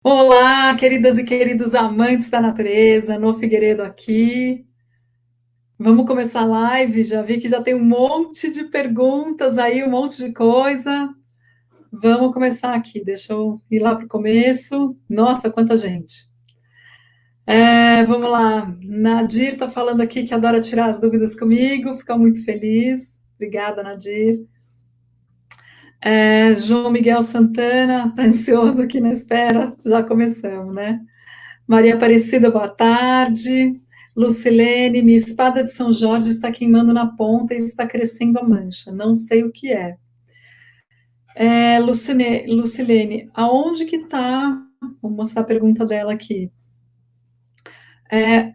Olá, queridas e queridos amantes da natureza, No Figueiredo aqui. Vamos começar a live. Já vi que já tem um monte de perguntas aí, um monte de coisa. Vamos começar aqui. Deixa eu ir lá para o começo. Nossa, quanta gente. Vamos lá. Nadir está falando aqui que adora tirar as dúvidas comigo. Fica muito feliz. Obrigada, Nadir. João Miguel Santana está ansioso aqui na espera. Já começamos, né? Maria Aparecida, boa tarde. Lucilene, minha espada de São Jorge está queimando na ponta e está crescendo a mancha. Não sei o que é. Lucilene, aonde que está? Vou mostrar a pergunta dela aqui.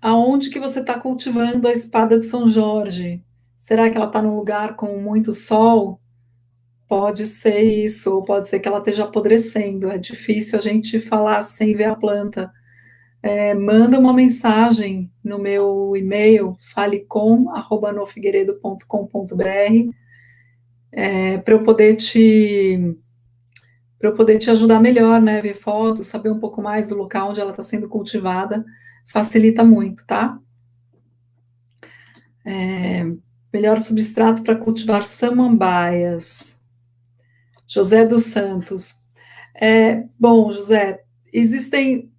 Aonde que você está cultivando a espada de São Jorge? Será que ela está num lugar com muito sol? Pode ser isso, ou pode ser que ela esteja apodrecendo. É difícil a gente falar sem ver a planta. Manda uma mensagem no meu e-mail, falecom@nofigueiredo.com.br, para eu poder te ajudar melhor, né? Ver fotos, saber um pouco mais do local onde ela está sendo cultivada, facilita muito, tá? Melhor substrato para cultivar samambaias. José dos Santos. Bom, José, existem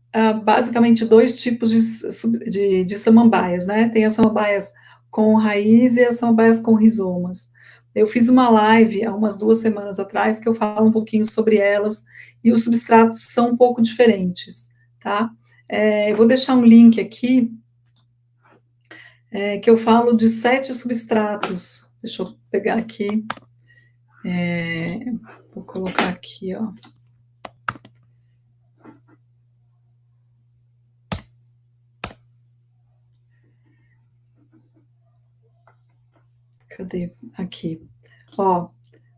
basicamente dois tipos de samambaias, né? Tem as samambaias com raiz e as samambaias com rizomas. Eu fiz uma live há umas 2 semanas atrás que eu falo um pouquinho sobre elas e os substratos são um pouco diferentes, tá? Eu vou deixar um link aqui que eu falo de 7 substratos. Deixa eu pegar aqui. Vou colocar aqui, ó. Cadê? Aqui. Ó,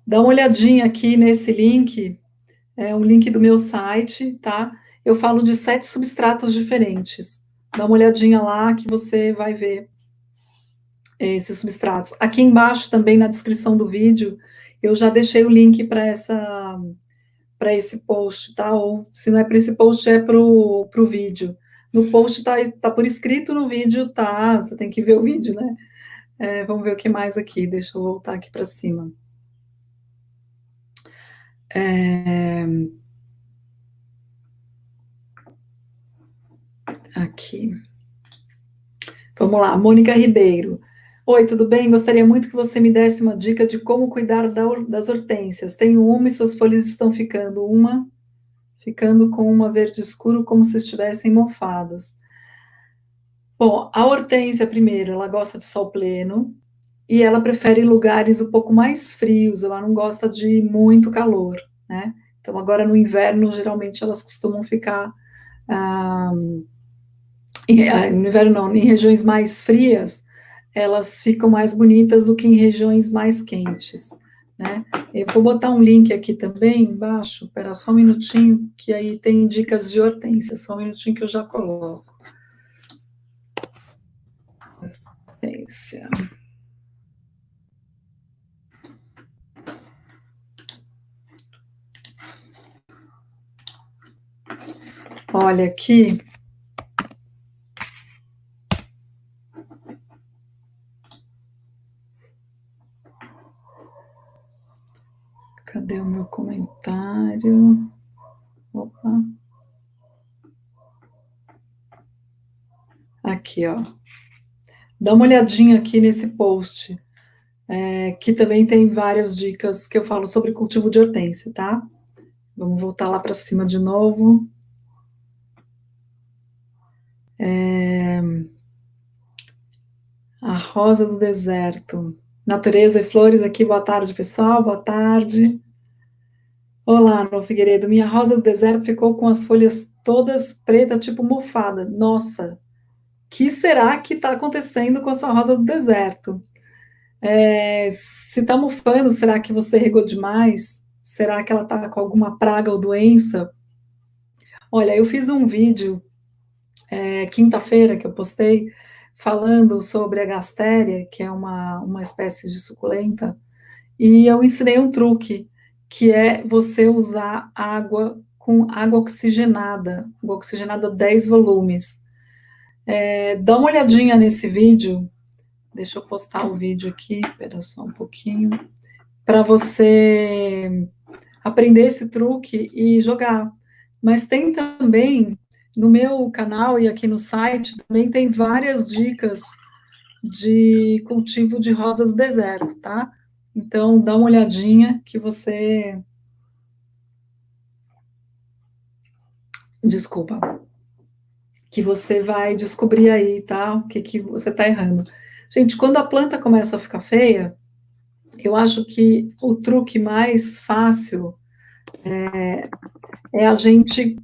dá uma olhadinha aqui nesse link, é um link do meu site, tá? Eu falo de 7 substratos diferentes. Dá uma olhadinha lá que você vai ver esses substratos. Aqui embaixo também na descrição do vídeo, eu já deixei o link para esse post, tá? Ou se não é para esse post, é para o vídeo. No post tá por escrito, no vídeo tá, você tem que ver o vídeo, né? Vamos ver o que mais aqui, deixa eu voltar aqui para cima. Aqui. Vamos lá, Mônica Ribeiro. Oi, tudo bem? Gostaria muito que você me desse uma dica de como cuidar das hortênsias. Tenho uma e suas folhas estão ficando com uma verde escuro, como se estivessem mofadas. Bom, a hortênsia, primeiro, ela gosta de sol pleno e ela prefere lugares um pouco mais frios, ela não gosta de muito calor, né? Então, agora no inverno, geralmente elas costumam ficar ah, no inverno não, em regiões mais frias, elas ficam mais bonitas do que em regiões mais quentes, né? Eu vou botar um link aqui também embaixo, espera só um minutinho, que aí tem dicas de hortênsia, só um minutinho que eu já coloco. Hortênsia. Olha aqui. Cadê o meu comentário? Opa. Aqui, ó. Dá uma olhadinha aqui nesse post, que também tem várias dicas que eu falo sobre cultivo de hortênsia, tá? Vamos voltar lá para cima de novo. A Rosa do Deserto. Natureza e flores aqui, boa tarde, pessoal, boa tarde. Olá, no Figueiredo, minha rosa do deserto ficou com as folhas todas pretas, tipo mofada. Nossa, que será que está acontecendo com a sua rosa do deserto? Se está mofando, será que você regou demais? Será que ela está com alguma praga ou doença? Olha, eu fiz um vídeo quinta-feira que eu postei falando sobre a gastéria, que é uma espécie de suculenta, e eu ensinei um truque, que é você usar água com água oxigenada 10 volumes. Dá uma olhadinha nesse vídeo, deixa eu postar o vídeo aqui, espera só um pouquinho, para você aprender esse truque e jogar. Mas tem também, no meu canal e aqui no site, também tem várias dicas de cultivo de rosa do deserto, tá? Então, dá uma olhadinha que você... Desculpa. Que você vai descobrir aí, tá? O que você tá errando. Gente, quando a planta começa a ficar feia, eu acho que o truque mais fácil é a gente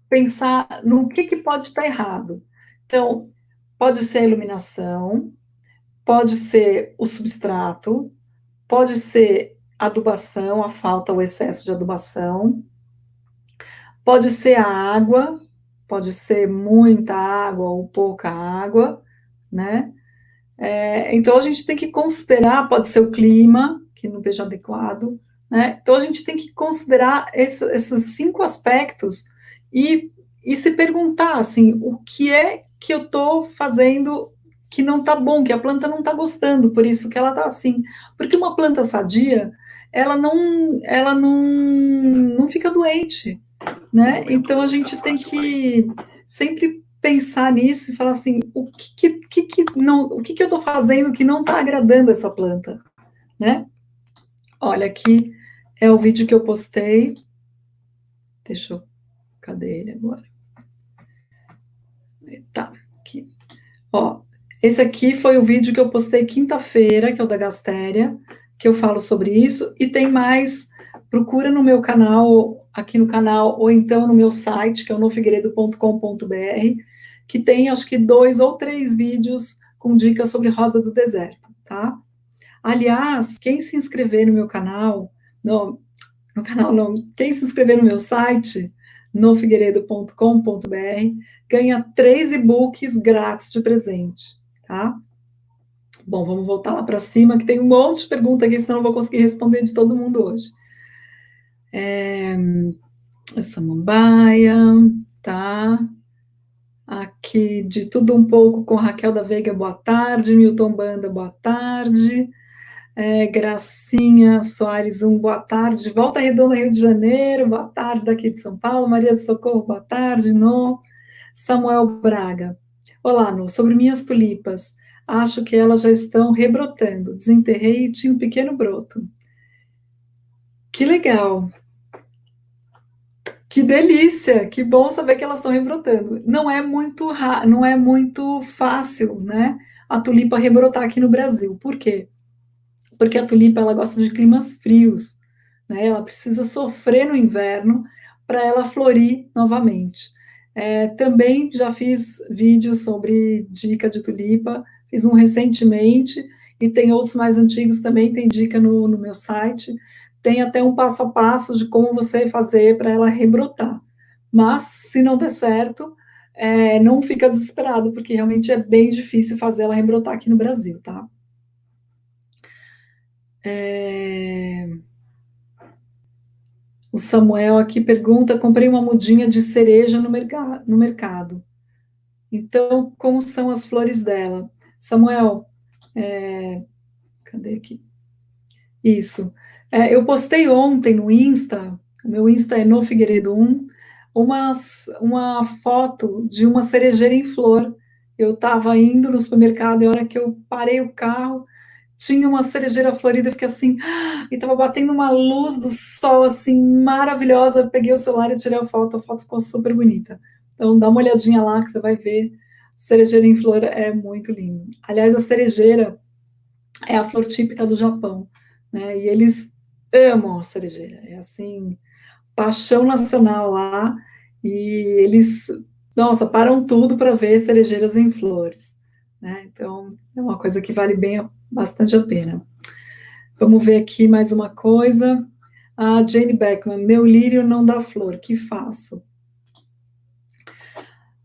pensar no que pode estar errado. Então, pode ser a iluminação, pode ser o substrato, pode ser a adubação, a falta, o excesso de adubação, pode ser a água, pode ser muita água ou pouca água, né? Então a gente tem que considerar, pode ser o clima, que não esteja adequado, né? Então a gente tem que considerar esses 5 aspectos e se perguntar assim, o que é que eu estou fazendo que não está bom, que a planta não está gostando, por isso que ela está assim. Porque uma planta sadia, ela não fica doente, né? Então a gente tem que sempre pensar nisso e falar assim, o que eu estou fazendo que não está agradando essa planta, né? Olha, aqui é o vídeo que eu postei. Cadê ele agora? Tá, aqui. Ó, esse aqui foi o vídeo que eu postei quinta-feira, que é o da Gastéria, que eu falo sobre isso, e tem mais, procura no meu canal, aqui no canal, ou então no meu site, que é o nofigueiredo.com.br, que tem, acho que 2 ou 3 vídeos com dicas sobre rosa do deserto, tá? Aliás, quem se inscrever no meu canal, no canal não, quem se inscrever no meu site, nofigueiredo.com.br, ganha 3 e-books grátis de presente, tá? Bom, vamos voltar lá para cima, que tem um monte de pergunta aqui, senão eu não vou conseguir responder de todo mundo hoje. Samambaia, tá? Aqui, de tudo um pouco com Raquel da Veiga, boa tarde. Milton Banda, boa tarde. Gracinha Soares, boa tarde. De Volta Redonda, Rio de Janeiro, boa tarde, daqui de São Paulo. Maria do Socorro, boa tarde. No Samuel Braga, olá, No, sobre minhas tulipas, acho que elas já estão rebrotando. Desenterrei e tinha um pequeno broto. Que legal. Que delícia, que bom saber que elas estão rebrotando. Não é muito fácil, né, a tulipa rebrotar aqui no Brasil. Por quê? Porque a tulipa ela gosta de climas frios, né? Ela precisa sofrer no inverno para ela florir novamente. Também já fiz vídeos sobre dica de tulipa, fiz um recentemente e tem outros mais antigos também, tem dica no meu site. Tem até um passo a passo de como você fazer para ela rebrotar. Mas se não der certo, não fica desesperado, porque realmente é bem difícil fazer ela rebrotar aqui no Brasil, tá? O Samuel aqui pergunta: comprei uma mudinha de cereja no mercado. Então, como são as flores dela? Samuel, cadê aqui? Isso. Eu postei ontem no Insta, o meu Insta é no Figueiredo 1, uma foto de uma cerejeira em flor. Eu estava indo no supermercado e a hora que eu parei o carro, tinha uma cerejeira florida, eu fiquei assim, e estava batendo uma luz do sol, assim, maravilhosa. Eu peguei o celular e tirei a foto ficou super bonita. Então, dá uma olhadinha lá que você vai ver. Cerejeira em flor é muito lindo. Aliás, a cerejeira é a flor típica do Japão, né? E eles amam a cerejeira. É assim, paixão nacional lá. E eles, nossa, param tudo para ver cerejeiras em flores, né? Então, é uma coisa que vale bastante a pena. Vamos ver aqui mais uma coisa. A Jane Beckman, meu lírio não dá flor, que faço?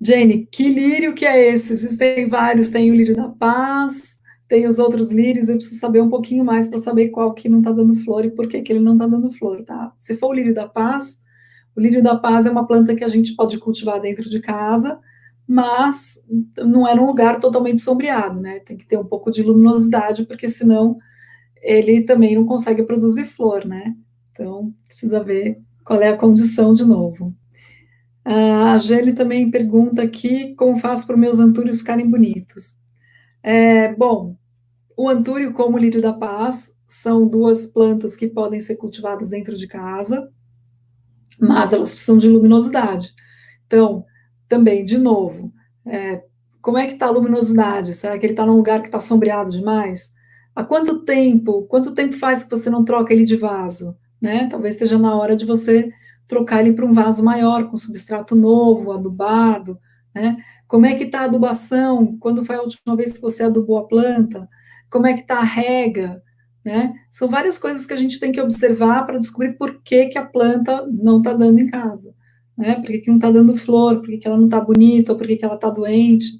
Jane, que lírio que é esse? Existem vários, tem o lírio da paz, tem os outros lírios, eu preciso saber um pouquinho mais para saber qual que não está dando flor e por que ele não está dando flor, tá? Se for o lírio da paz, O lírio da paz é uma planta que a gente pode cultivar dentro de casa, mas não é num lugar totalmente sombreado, né? Tem que ter um pouco de luminosidade, porque senão ele também não consegue produzir flor, né? Então, precisa ver qual é a condição de novo. A Geli também pergunta aqui como faço para os meus antúrios ficarem bonitos. Bom, o antúrio, como o lírio da paz, são duas plantas que podem ser cultivadas dentro de casa, mas elas precisam de luminosidade. Então, também, de novo, como é que está a luminosidade? Será que ele está num lugar que está sombreado demais? Há quanto tempo faz que você não troca ele de vaso? Né? Talvez esteja na hora de você trocar ele para um vaso maior, com substrato novo, adubado, né? Como é que está a adubação? Quando foi a última vez que você adubou a planta? Como é que está a rega? Né? São várias coisas que a gente tem que observar para descobrir por que, que a planta não está dando em casa. Né? Por que, que não está dando flor? Por que, que ela não está bonita? Ou por que, que ela está doente?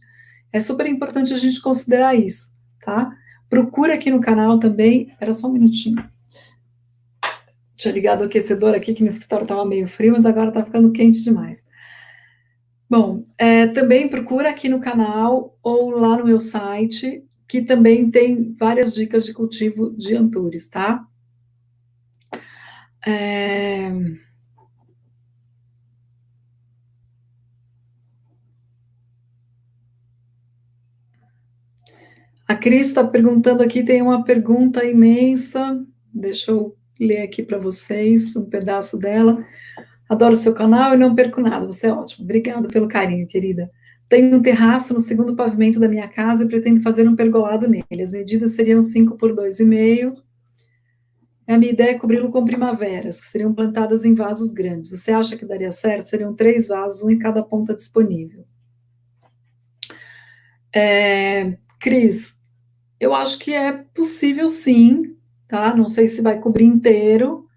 É super importante a gente considerar isso, tá? Procura aqui no canal também. Era só um minutinho. Tinha ligado o aquecedor aqui, que no escritório estava meio frio, mas agora está ficando quente demais. Bom, também procura aqui no canal ou lá no meu site, que também tem várias dicas de cultivo de antúrios, tá? A Cris está perguntando aqui, tem uma pergunta imensa, deixa eu ler aqui para vocês um pedaço dela. Adoro o seu canal e não perco nada, você é ótimo. Obrigada pelo carinho, querida. Tenho um terraço no segundo pavimento da minha casa e pretendo fazer um pergolado nele. As medidas seriam 5 por 2,5. A minha ideia é cobri-lo com primaveras, que seriam plantadas em vasos grandes. Você acha que daria certo? Seriam 3 vasos, um em cada ponta disponível. Cris, eu acho que é possível sim, tá? Não sei se vai cobrir inteiro,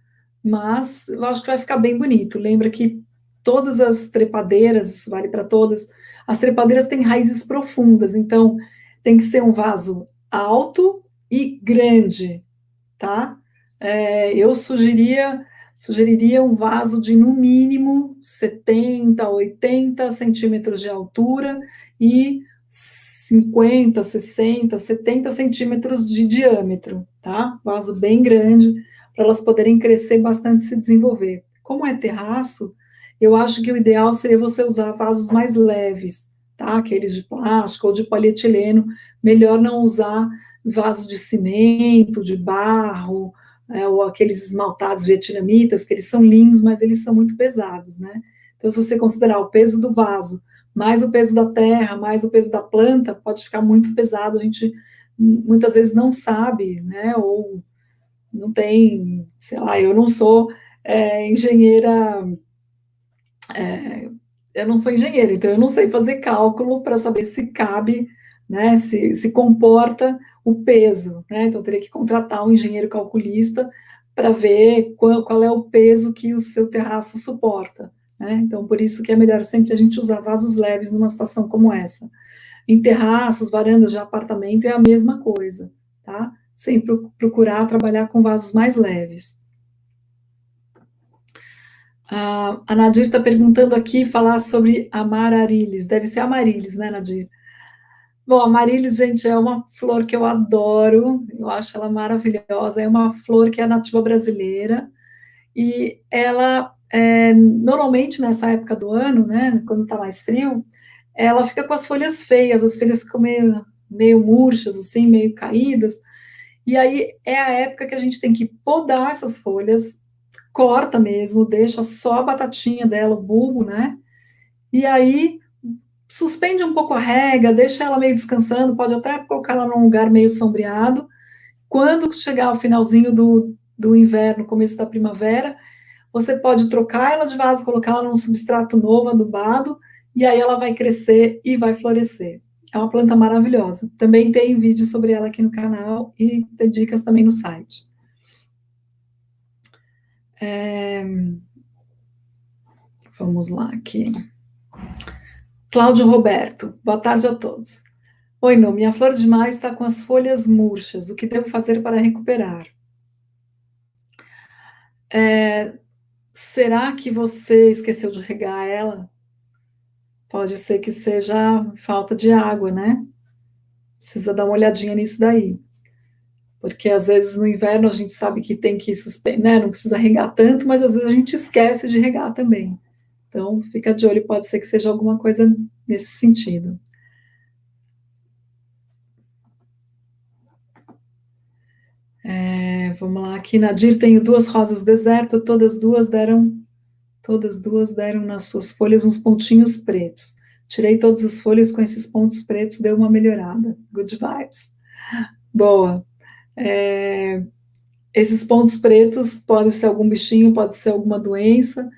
mas eu acho que vai ficar bem bonito. Lembra que todas as trepadeiras, isso vale para todas, as trepadeiras têm raízes profundas, então tem que ser um vaso alto e grande, tá? Eu sugeriria um vaso de no mínimo 70, 80 centímetros de altura e 50, 60, 70 centímetros de diâmetro, tá? Vaso bem grande, para elas poderem crescer bastante e se desenvolver. Como é terraço, eu acho que o ideal seria você usar vasos mais leves, tá? Aqueles de plástico ou de polietileno. Melhor não usar vaso de cimento, de barro, ou aqueles esmaltados vietnamitas, que eles são lindos, mas eles são muito pesados, né? Então, se você considerar o peso do vaso, mais o peso da terra, mais o peso da planta, pode ficar muito pesado, a gente muitas vezes não sabe, né? Ou não tem, sei lá, eu não sou engenheira, eu não sou engenheira, então eu não sei fazer cálculo para saber se cabe, né, se comporta o peso, né? Então eu teria que contratar um engenheiro calculista para ver qual é o peso que o seu terraço suporta, né? Então por isso que é melhor sempre a gente usar vasos leves numa situação como essa. Em terraços, varandas de apartamento é a mesma coisa, tá? Sempre procurar trabalhar com vasos mais leves. A Nadir está perguntando aqui, falar sobre amararilis. Deve ser amarilis, né, Nadir? Bom, amarilis, gente, é uma flor que eu adoro, eu acho ela maravilhosa. É uma flor que é nativa brasileira e ela, normalmente nessa época do ano, né, quando está mais frio, ela fica com as folhas feias, as folhas ficam meio murchas, assim, meio caídas. E aí é a época que a gente tem que podar essas folhas, corta mesmo, deixa só a batatinha dela, o bulbo, né? E aí suspende um pouco a rega, deixa ela meio descansando, pode até colocar ela num lugar meio sombreado. Quando chegar ao finalzinho do inverno, começo da primavera, você pode trocar ela de vaso, colocar ela num substrato novo, adubado, e aí ela vai crescer e vai florescer. É uma planta maravilhosa. Também tem vídeo sobre ela aqui no canal e tem dicas também no site. Vamos lá aqui. Cláudio Roberto, boa tarde a todos. Oi, não, minha flor de maio está com as folhas murchas. O que devo fazer para recuperar? Será que você esqueceu de regar ela? Pode ser que seja falta de água, né? Precisa dar uma olhadinha nisso daí. Porque às vezes no inverno a gente sabe que tem que suspender, né? Não precisa regar tanto, mas às vezes a gente esquece de regar também. Então, fica de olho, pode ser que seja alguma coisa nesse sentido. Vamos lá, aqui Nadir, tenho duas rosas do deserto, todas duas deram nas suas folhas uns pontinhos pretos. Tirei todas as folhas com esses pontos pretos, deu uma melhorada. Good vibes. Boa. É, esses pontos pretos pode ser algum bichinho, pode ser alguma doença.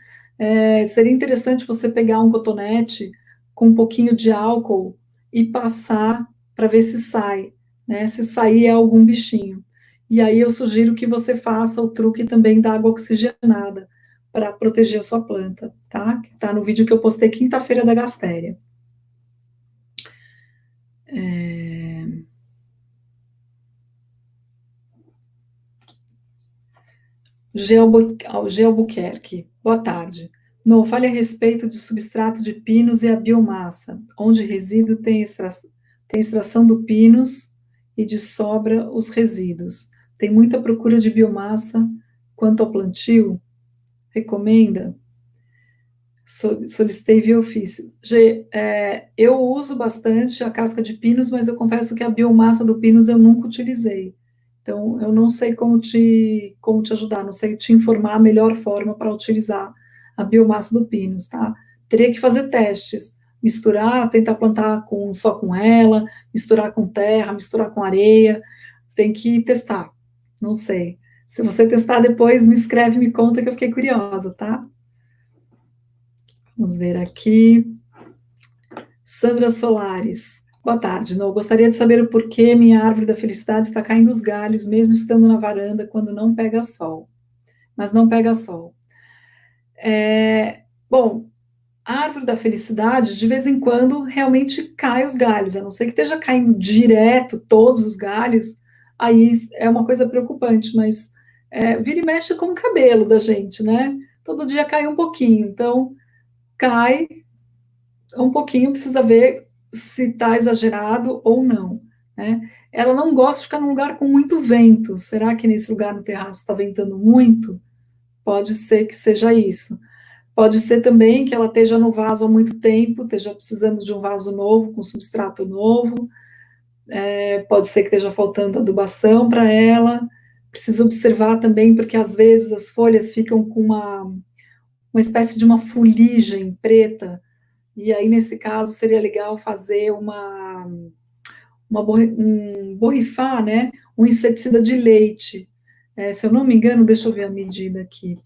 Seria interessante você pegar um cotonete com um pouquinho de álcool e passar para ver se sai, né? Se sair é algum bichinho. E aí eu sugiro que você faça o truque também da água oxigenada para proteger a sua planta, tá? Que tá no vídeo que eu postei quinta-feira da Gastéria. G. Albuquerque, boa tarde. Não, fale a respeito de substrato de pinos e a biomassa, onde resíduo tem extração do pinos e de sobra os resíduos. Tem muita procura de biomassa quanto ao plantio? Recomenda? Solicitei via ofício. Eu uso bastante a casca de pinos, mas eu confesso que a biomassa do pinos eu nunca utilizei. Então, eu não sei como te ajudar, não sei te informar a melhor forma para utilizar a biomassa do pinos, tá? Teria que fazer testes, misturar, tentar plantar só com ela, misturar com terra, misturar com areia, tem que testar, não sei. Se você testar depois, me escreve, me conta que eu fiquei curiosa, tá? Vamos ver aqui. Sandra Solares. Boa tarde. Não, gostaria de saber o porquê minha árvore da felicidade está caindo os galhos, mesmo estando na varanda, quando não pega sol. Mas não pega sol. Bom, a árvore da felicidade, de vez em quando, realmente cai os galhos, a não ser que esteja caindo direto todos os galhos, aí é uma coisa preocupante, mas vira e mexe com o cabelo da gente, né? Todo dia cai um pouquinho, então cai um pouquinho, precisa ver se está exagerado ou não, né? Ela não gosta de ficar num lugar com muito vento. Será que nesse lugar no terraço está ventando muito? Pode ser que seja isso. Pode ser também que ela esteja no vaso há muito tempo, esteja precisando de um vaso novo, com substrato novo. Pode ser que esteja faltando adubação para ela. Precisa observar também, porque às vezes as folhas ficam com uma espécie de uma fuligem preta, e aí, nesse caso, seria legal fazer borrifar, né? Um inseticida de leite. Se eu não me engano, deixa eu ver a medida aqui.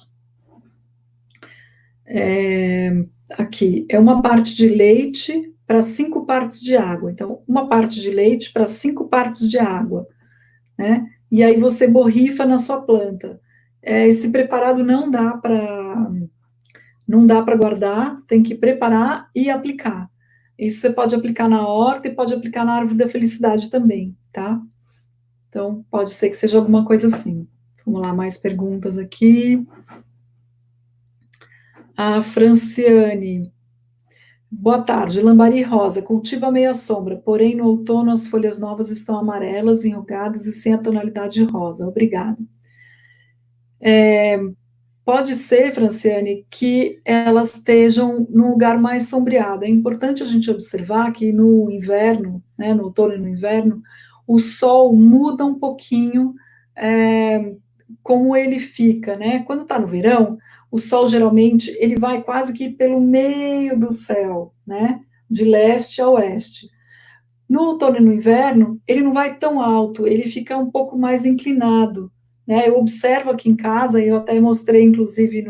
Aqui, é uma parte de leite para 5 partes de água. Então, uma parte de leite para 5 partes de água, né? E aí você borrifa na sua planta. Esse preparado não dá para guardar, tem que preparar e aplicar. Isso você pode aplicar na horta e pode aplicar na árvore da felicidade também, tá? Então, pode ser que seja alguma coisa assim. Vamos lá, mais perguntas aqui. A Franciane. Boa tarde. Lambari rosa, cultiva meia sombra, porém no outono as folhas novas estão amarelas, enrugadas e sem a tonalidade rosa. Obrigada. Pode ser, Franciane, que elas estejam num lugar mais sombreado. É importante a gente observar que no inverno, né, no outono e no inverno, o sol muda um pouquinho como ele fica, né? Quando está no verão, o sol geralmente ele vai quase que pelo meio do céu, né? De leste a oeste. No outono e no inverno, ele não vai tão alto, ele fica um pouco mais inclinado, né? Eu observo aqui em casa, e eu até mostrei, inclusive,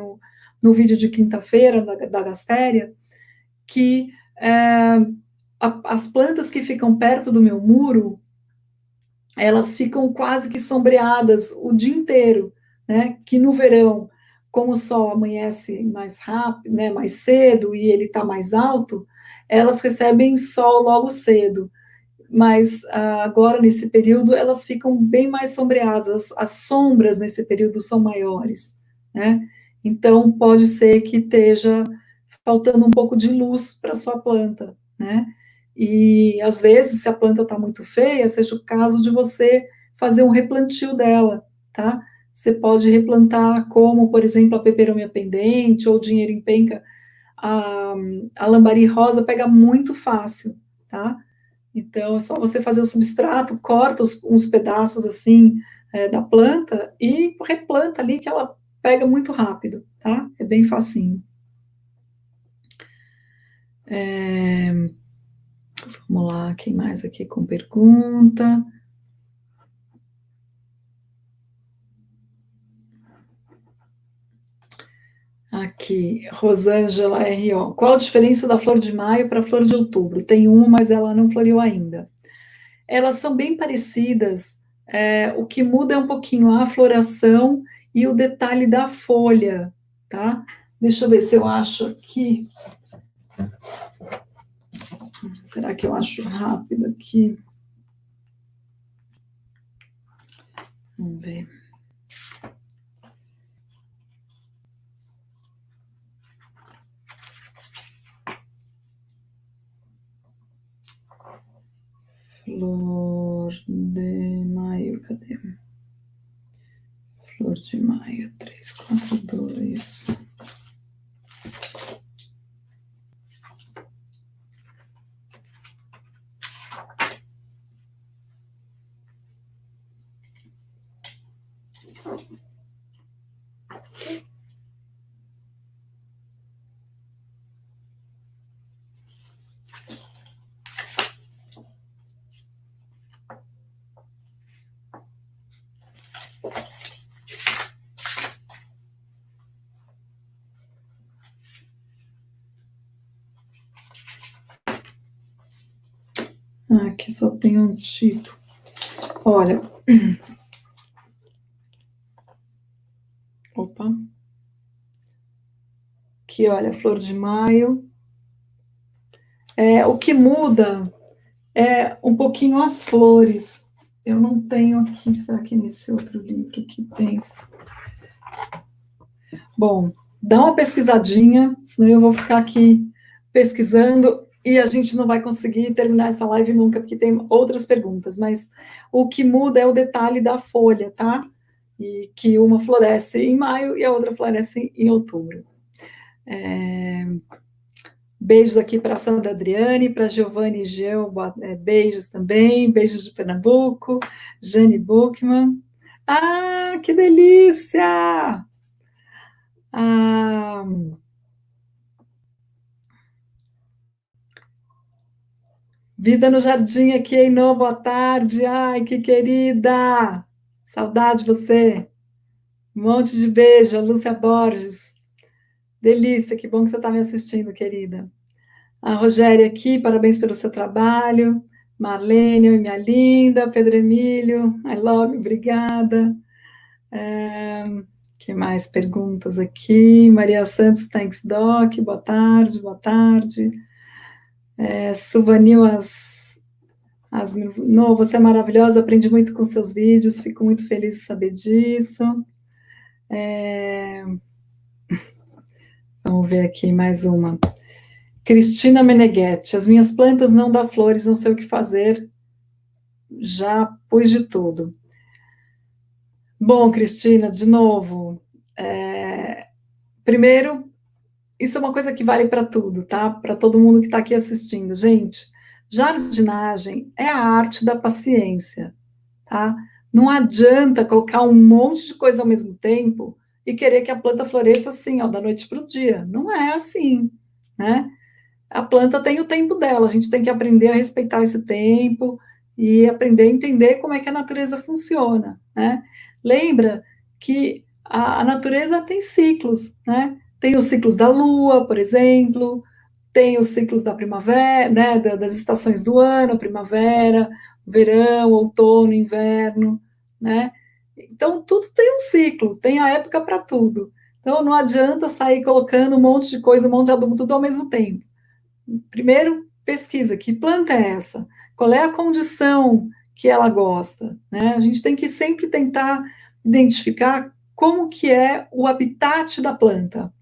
no vídeo de quinta-feira da Gastéria, que as plantas que ficam perto do meu muro, elas ficam quase que sombreadas o dia inteiro, né? Que no verão, como o sol amanhece mais rápido, né? Mais cedo e ele está mais alto, elas recebem sol logo cedo, mas agora, nesse período, elas ficam bem mais sombreadas, as sombras nesse período são maiores, né? Então, pode ser que esteja faltando um pouco de luz para sua planta, né? E às vezes, se a planta está muito feia, seja o caso de você fazer um replantio dela, tá? Você pode replantar como, por exemplo, a peperomia pendente ou dinheiro em penca. A, a lambari rosa pega muito fácil, tá? Então, é só você fazer o substrato, corta uns pedaços assim da planta e replanta ali que ela pega muito rápido, tá? É bem facinho. Vamos lá, quem mais aqui com pergunta? Aqui, Rosângela R.O. Qual a diferença da flor de maio para a flor de outubro? Tem uma, mas ela não floriu ainda. Elas são bem parecidas, o que muda é um pouquinho a floração e o detalhe da folha, tá? Deixa eu ver se eu acho aqui. Será que eu acho rápido aqui? Vamos ver. Flor de maio, cadê? Flor de maio, 342. Aqui só tem um tipo. Olha. Opa. Aqui, olha, flor de maio. O que muda é um pouquinho as flores. Eu não tenho aqui, será que nesse outro livro aqui tem? Bom, dá uma pesquisadinha, senão eu vou ficar aqui pesquisando e a gente não vai conseguir terminar essa live nunca, porque tem outras perguntas, mas o que muda é o detalhe da folha, tá? E que uma floresce em maio e a outra floresce em outubro. Beijos aqui para a Sandra Adriane, para Giovanni e Geu, beijos também, beijos de Pernambuco, Jane Buchmann. Ah, que delícia! Ah, Vida no Jardim aqui, em novo, boa tarde. Ai, que querida! Saudade de você. Um monte de beijo, Lúcia Borges. Delícia, que bom que você está me assistindo, querida. A Rogéria aqui, parabéns pelo seu trabalho. Marlene, oi, minha linda. Pedro Emílio, I love you, obrigada. Que mais perguntas aqui? Maria Santos, thanks, Doc. Boa tarde, boa tarde. Suvanil, não, você é maravilhosa, aprendi muito com seus vídeos, fico muito feliz de saber disso. Vamos ver aqui mais uma. Cristina Meneghetti, as minhas plantas não dão flores, não sei o que fazer, já pus de tudo. Bom, Cristina, de novo, primeiro, isso é uma coisa que vale para tudo, tá? Para todo mundo que está aqui assistindo. Gente, jardinagem é a arte da paciência, tá? Não adianta colocar um monte de coisa ao mesmo tempo e querer que a planta floresça assim, ó, da noite para o dia. Não é assim, né? A planta tem o tempo dela, a gente tem que aprender a respeitar esse tempo e aprender a entender como é que a natureza funciona, né? Lembra que a natureza tem ciclos, né? Tem os ciclos da lua, por exemplo, tem os ciclos da primavera, né, das estações do ano, primavera, verão, outono, inverno, né? Então, tudo tem um ciclo, tem a época para tudo. Então, não adianta sair colocando um monte de coisa, um monte de adubo, tudo ao mesmo tempo. Primeiro, pesquisa, que planta é essa? Qual é a condição que ela gosta? Né? A gente tem que sempre tentar identificar como que é o habitat da planta,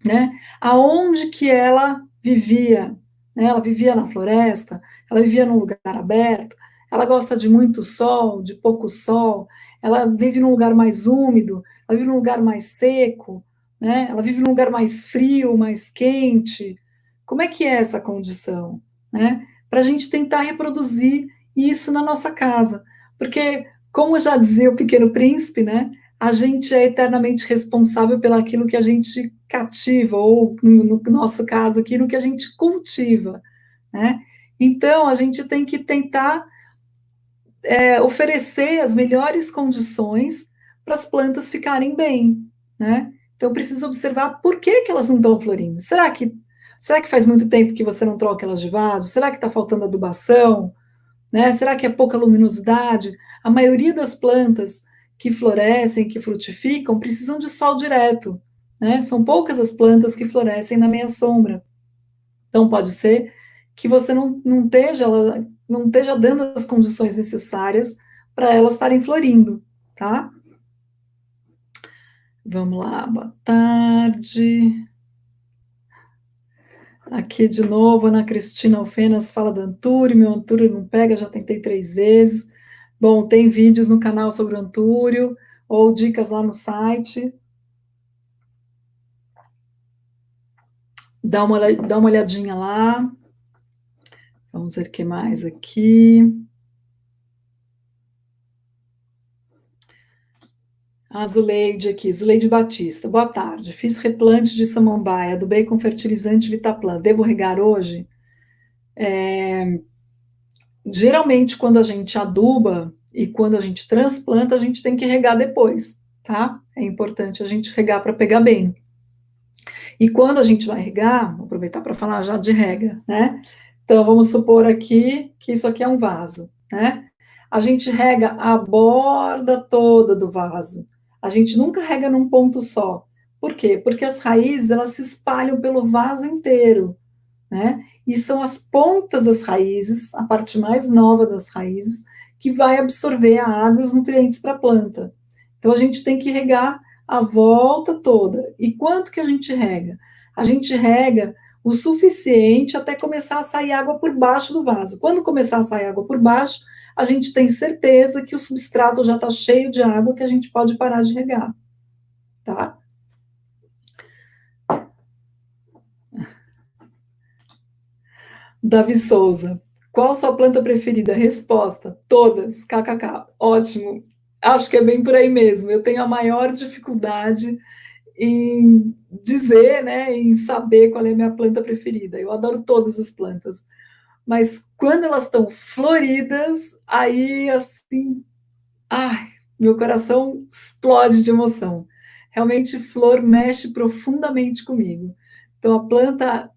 né? Aonde que ela vivia, né? Ela vivia na floresta, ela vivia num lugar aberto, ela gosta de muito sol, de pouco sol, ela vive num lugar mais úmido, ela vive num lugar mais seco, né? Ela vive num lugar mais frio, mais quente. Como é que é essa condição, né? Para a gente tentar reproduzir isso na nossa casa, porque, como já dizia o Pequeno Príncipe, né? A gente é eternamente responsável pelaquilo que a gente cativa, ou, no nosso caso, aquilo que a gente cultiva, né? Então, a gente tem que tentar oferecer as melhores condições para as plantas ficarem bem, né? Então, precisa observar por que, que elas não estão florindo. Será que faz muito tempo que você não troca elas de vaso? Será que está faltando adubação? Né? Será que é pouca luminosidade? A maioria das plantas que florescem, que frutificam, precisam de sol direto, né? São poucas as plantas que florescem na meia sombra. Então, pode ser que você não esteja dando as condições necessárias para elas estarem florindo, tá? Vamos lá, boa tarde. Aqui de novo, Ana Cristina Alfenas fala do Antúrio, meu Antúrio não pega, já tentei 3 vezes. Bom, tem vídeos no canal sobre o Antúrio, ou dicas lá no site. Dá uma olhadinha lá. Vamos ver o que mais aqui. A Zuleide aqui, Zuleide Batista. Boa tarde. Fiz replante de samambaia, adubei com fertilizante Vitaplan. Devo regar hoje? Geralmente, quando a gente aduba e quando a gente transplanta, a gente tem que regar depois, tá? É importante a gente regar para pegar bem. E quando a gente vai regar, vou aproveitar para falar já de rega, né? Então, vamos supor aqui que isso aqui é um vaso, né? A gente rega a borda toda do vaso. A gente nunca rega num ponto só. Por quê? Porque as raízes, elas se espalham pelo vaso inteiro, né? E são as pontas das raízes, a parte mais nova das raízes, que vai absorver a água e os nutrientes para a planta. Então a gente tem que regar a volta toda. E quanto que a gente rega? A gente rega o suficiente até começar a sair água por baixo do vaso. Quando começar a sair água por baixo, a gente tem certeza que o substrato já está cheio de água, que a gente pode parar de regar, tá? Davi Souza. Qual sua planta preferida? Resposta: todas. KKK. Ótimo. Acho que é bem por aí mesmo. Eu tenho a maior dificuldade em dizer, né, em saber qual é a minha planta preferida. Eu adoro todas as plantas. Mas quando elas estão floridas, aí assim, ai, meu coração explode de emoção. Realmente, flor mexe profundamente comigo. Então, a planta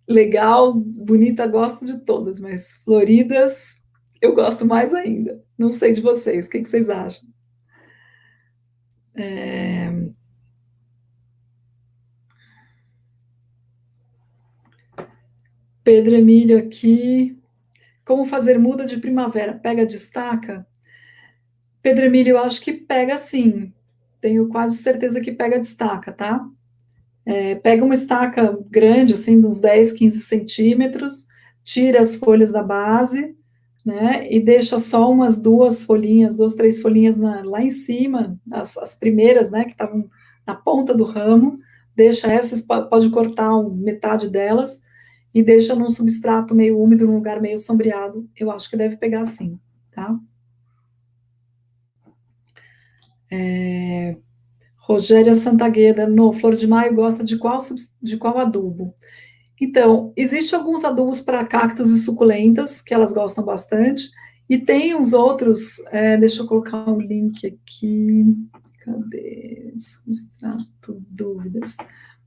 legal, bonita, gosto de todas, mas floridas eu gosto mais ainda. Não sei de vocês, o que vocês acham? É... Pedro Emílio aqui. Como fazer muda de primavera? Pega, destaca? Pedro Emílio, eu acho que pega sim. Tenho quase certeza que pega, destaca, tá? Pega uma estaca grande, assim, de uns 10, 15 centímetros, tira as folhas da base, né, e deixa só umas 2 folhinhas, 2, 3 folhinhas lá em cima, as primeiras, né, que estavam na ponta do ramo, deixa essas, pode cortar metade delas, e deixa num substrato meio úmido, num lugar meio sombreado, eu acho que deve pegar sim, tá? Rogéria Santagueda, no Flor de Maio gosta de qual adubo? Então, existem alguns adubos para cactos e suculentas, que elas gostam bastante, e tem uns outros, deixa eu colocar um link aqui, cadê? Substrato, dúvidas.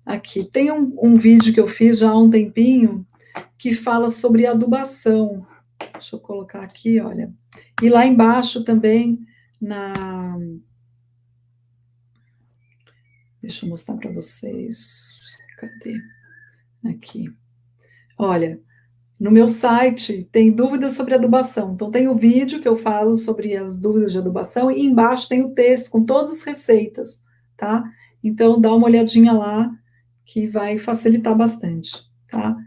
Aqui, tem um vídeo que eu fiz já há um tempinho, que fala sobre adubação. Deixa eu colocar aqui, olha. E lá embaixo também, na... Deixa eu mostrar para vocês. Cadê? Aqui. Olha, No meu site tem dúvidas sobre adubação. Então, tem o vídeo que eu falo sobre as dúvidas de adubação e embaixo tem o texto com todas as receitas, tá? Então, dá uma olhadinha lá que vai facilitar bastante, tá?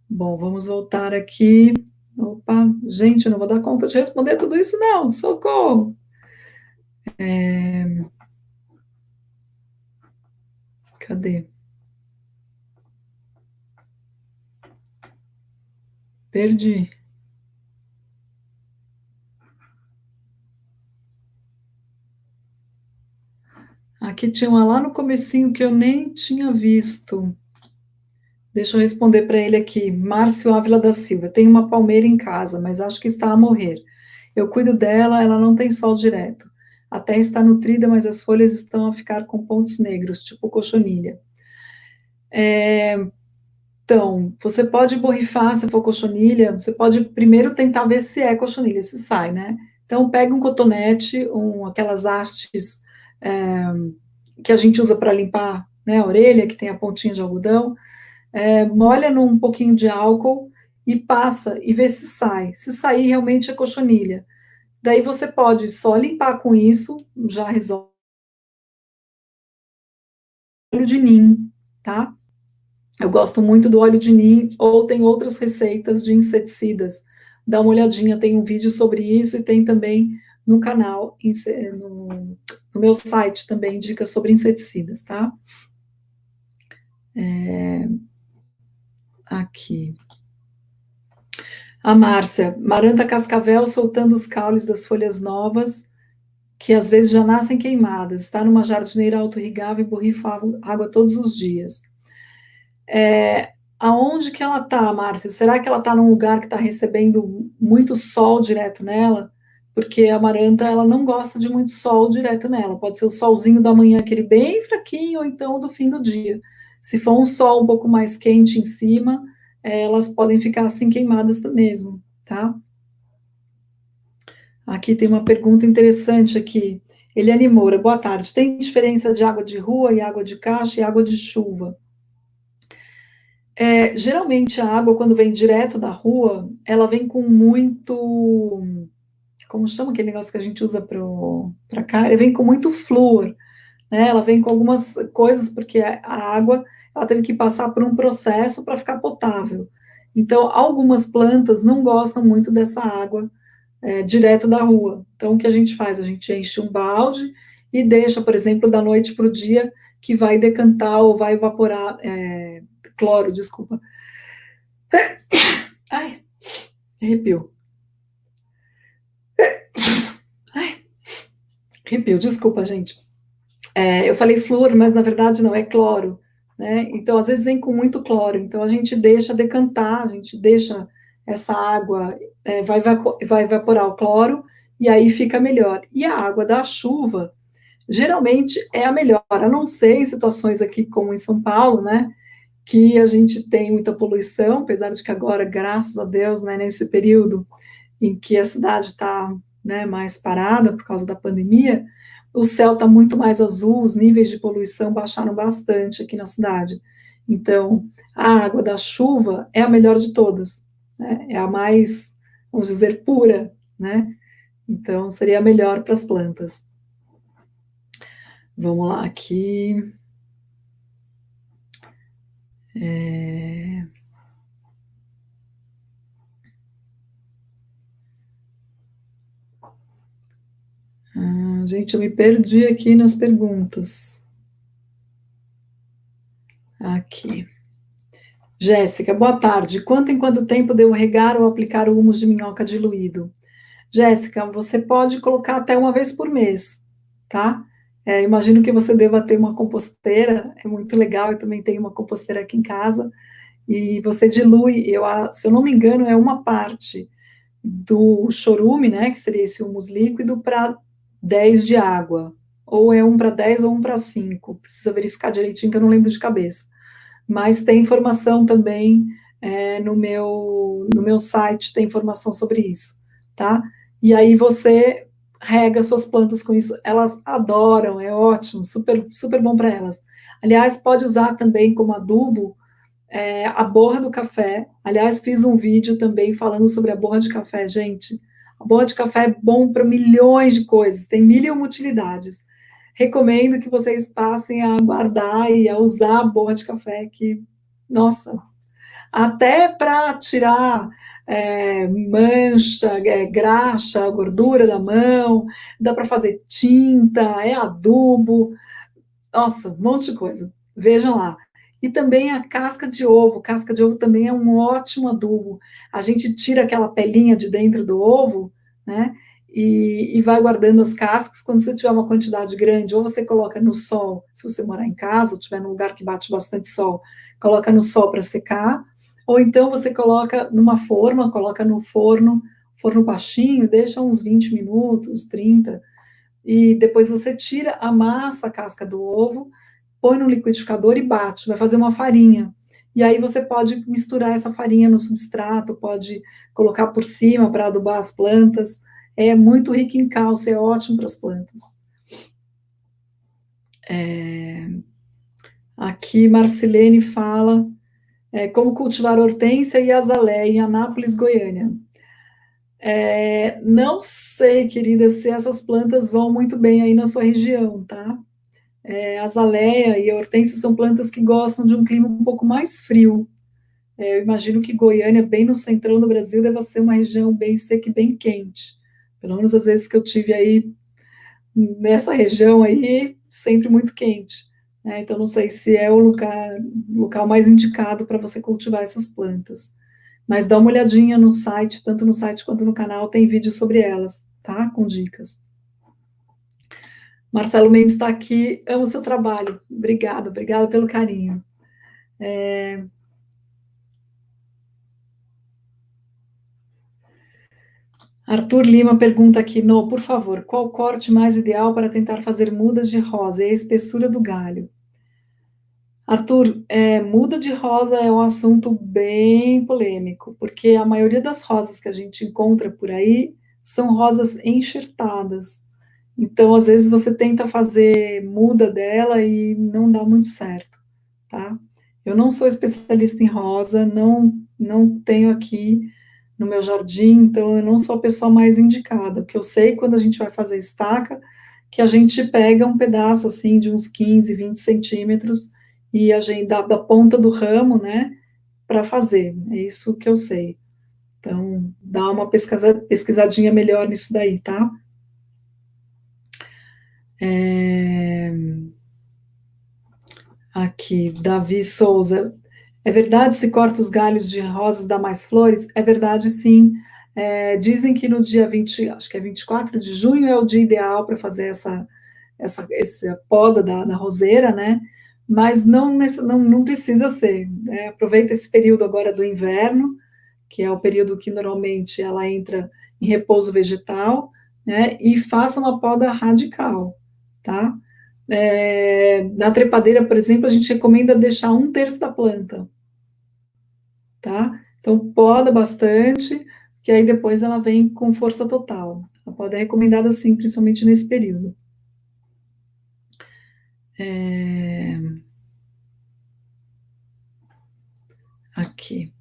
Bom, vamos voltar aqui. Opa, gente, eu não vou dar conta de responder tudo isso, não. Socorro! Cadê? Perdi. Aqui tinha uma lá no comecinho que eu nem tinha visto. Deixa eu responder para ele aqui. Márcio Ávila da Silva. Tem uma palmeira em casa, mas acho que está a morrer. Eu cuido dela, ela não tem sol direto. A terra está nutrida, mas as folhas estão a ficar com pontos negros, tipo cochonilha. Então, você pode borrifar, se for cochonilha, você pode primeiro tentar ver se é cochonilha, se sai, né? Então, pega um cotonete, aquelas hastes é, que a gente usa para limpar, né, a orelha, que tem a pontinha de algodão, molha num pouquinho de álcool e passa e vê se sai. Se sair, realmente é cochonilha. Daí você pode só limpar com isso, já resolve. Óleo de nim, tá? Eu gosto muito do óleo de nim, ou tem outras receitas de inseticidas. Dá uma olhadinha, tem um vídeo sobre isso e tem também no canal, no meu site também, dicas sobre inseticidas, tá? Aqui. A Márcia, Maranta cascavel soltando os caules das folhas novas, que às vezes já nascem queimadas. Está numa jardineira autorrigável e borrifa água todos os dias. Aonde que ela está, Márcia? Será que ela está num lugar que está recebendo muito sol direto nela? Porque a amaranta, ela não gosta de muito sol direto nela. Pode ser o solzinho da manhã, aquele bem fraquinho, ou então do fim do dia. Se for um sol um pouco mais quente em cima, elas podem ficar assim queimadas mesmo, tá? Aqui tem uma pergunta interessante aqui. Eliane Moura, boa tarde. Tem diferença de água de rua e água de caixa e água de chuva? Geralmente a água, quando vem direto da rua, ela vem com muito. Como chama aquele negócio que a gente usa para cá? Ela vem com muito flúor, né? Ela vem com algumas coisas, porque a água ela teve que passar por um processo para ficar potável. Então, algumas plantas não gostam muito dessa água direto da rua. Então, o que a gente faz? A gente enche um balde e deixa, por exemplo, da noite para o dia, que vai decantar ou vai evaporar, cloro, desculpa. Ai, arrepio. Ai, arrepio, desculpa, gente. Eu falei flúor, mas na verdade não, é cloro, né? Então, às vezes vem com muito cloro, então a gente deixa decantar, a gente deixa essa água, vai evaporar o cloro, e aí fica melhor. E a água da chuva, geralmente é a melhor, a não ser em situações aqui como em São Paulo, né, que a gente tem muita poluição, apesar de que agora, graças a Deus, né, nesse período em que a cidade está, né, mais parada por causa da pandemia, o céu está muito mais azul, os níveis de poluição baixaram bastante aqui na cidade. Então, a água da chuva é a melhor de todas, né, é a mais, vamos dizer, pura, né, então seria a melhor para as plantas. Vamos lá, aqui. É... gente, eu me perdi aqui nas perguntas. Aqui. Jéssica, boa tarde. Quanto em quanto tempo devo regar ou aplicar o humus de minhoca diluído? Jéssica, você pode colocar até uma vez por mês, tá? Imagino que você deva ter uma composteira, é muito legal, eu também tenho uma composteira aqui em casa, e você dilui, se eu não me engano, é uma parte do chorume, né, que seria esse humus líquido, para 10 de água, ou é 1 para 10 ou 1 para 5, precisa verificar direitinho que eu não lembro de cabeça. Mas tem informação também no meu site, tem informação sobre isso, tá? E aí você rega suas plantas com isso, elas adoram, é ótimo, super, super bom para elas. Aliás, pode usar também como adubo A borra do café. Aliás, fiz um vídeo também falando sobre a borra de café, gente. A borra de café é bom para milhões de coisas, tem mil e uma utilidades. Recomendo que vocês passem a guardar e a usar a borra de café, que, nossa, até para tirar mancha, graxa, gordura da mão, dá para fazer tinta, é adubo, nossa, um monte de coisa. Vejam lá. E também a casca de ovo. Casca de ovo também é um ótimo adubo. A gente tira aquela pelinha de dentro do ovo, né? E vai guardando as cascas. Quando você tiver uma quantidade grande, ou você coloca no sol, se você morar em casa, ou estiver num lugar que bate bastante sol, coloca no sol para secar. Ou então você coloca numa forma, coloca no forno, forno baixinho, deixa uns 20 minutos, 30, e depois você tira, amassa a casca do ovo, põe no liquidificador e bate, vai fazer uma farinha. E aí você pode misturar essa farinha no substrato, pode colocar por cima para adubar as plantas. É muito rico em cálcio, é ótimo para as plantas. Aqui Marcilene fala como cultivar hortênsia e azaleia em Anápolis, Goiânia. Não sei, querida, se essas plantas vão muito bem aí na sua região, tá? A azaleia e a hortênsia são plantas que gostam de um clima um pouco mais frio. Eu imagino que Goiânia, bem no centrão do Brasil, deve ser uma região bem seca e bem quente. Pelo menos as vezes que eu tive aí nessa região aí, sempre muito quente. Então não sei se é o local mais indicado para você cultivar essas plantas. Mas dá uma olhadinha no site, tanto no site quanto no canal, tem vídeo sobre elas, tá? Com dicas. Marcelo Mendes está aqui, amo o seu trabalho. Obrigada, obrigada pelo carinho. Arthur Lima pergunta aqui, no, por favor, qual corte mais ideal para tentar fazer mudas de rosa e a espessura do galho? Arthur, muda de rosa é um assunto bem polêmico, porque a maioria das rosas que a gente encontra por aí são rosas enxertadas. Então, às vezes, você tenta fazer muda dela e não dá muito certo, tá? Eu não sou especialista em rosa, não tenho aqui no meu jardim, então eu não sou a pessoa mais indicada, porque eu sei quando a gente vai fazer estaca, que a gente pega um pedaço assim de uns 15, 20 centímetros e a gente dá da ponta do ramo, né, para fazer. É isso que eu sei. Então, dá uma pesquisadinha melhor nisso daí, tá? É, Aqui, Davi Souza. É verdade se corta os galhos de rosas dá mais flores? É verdade, sim. Dizem que no dia 20, acho que é 24 de junho, é o dia ideal para fazer essa poda da roseira, né? Mas não precisa ser, né? Aproveita esse período agora do inverno, que é o período que normalmente ela entra em repouso vegetal, né? E faça uma poda radical, tá? Na trepadeira, por exemplo, a gente recomenda deixar um terço da planta, tá? Então, poda bastante, que aí depois ela vem com força total. A poda é recomendada, sim, principalmente nesse período. Aqui.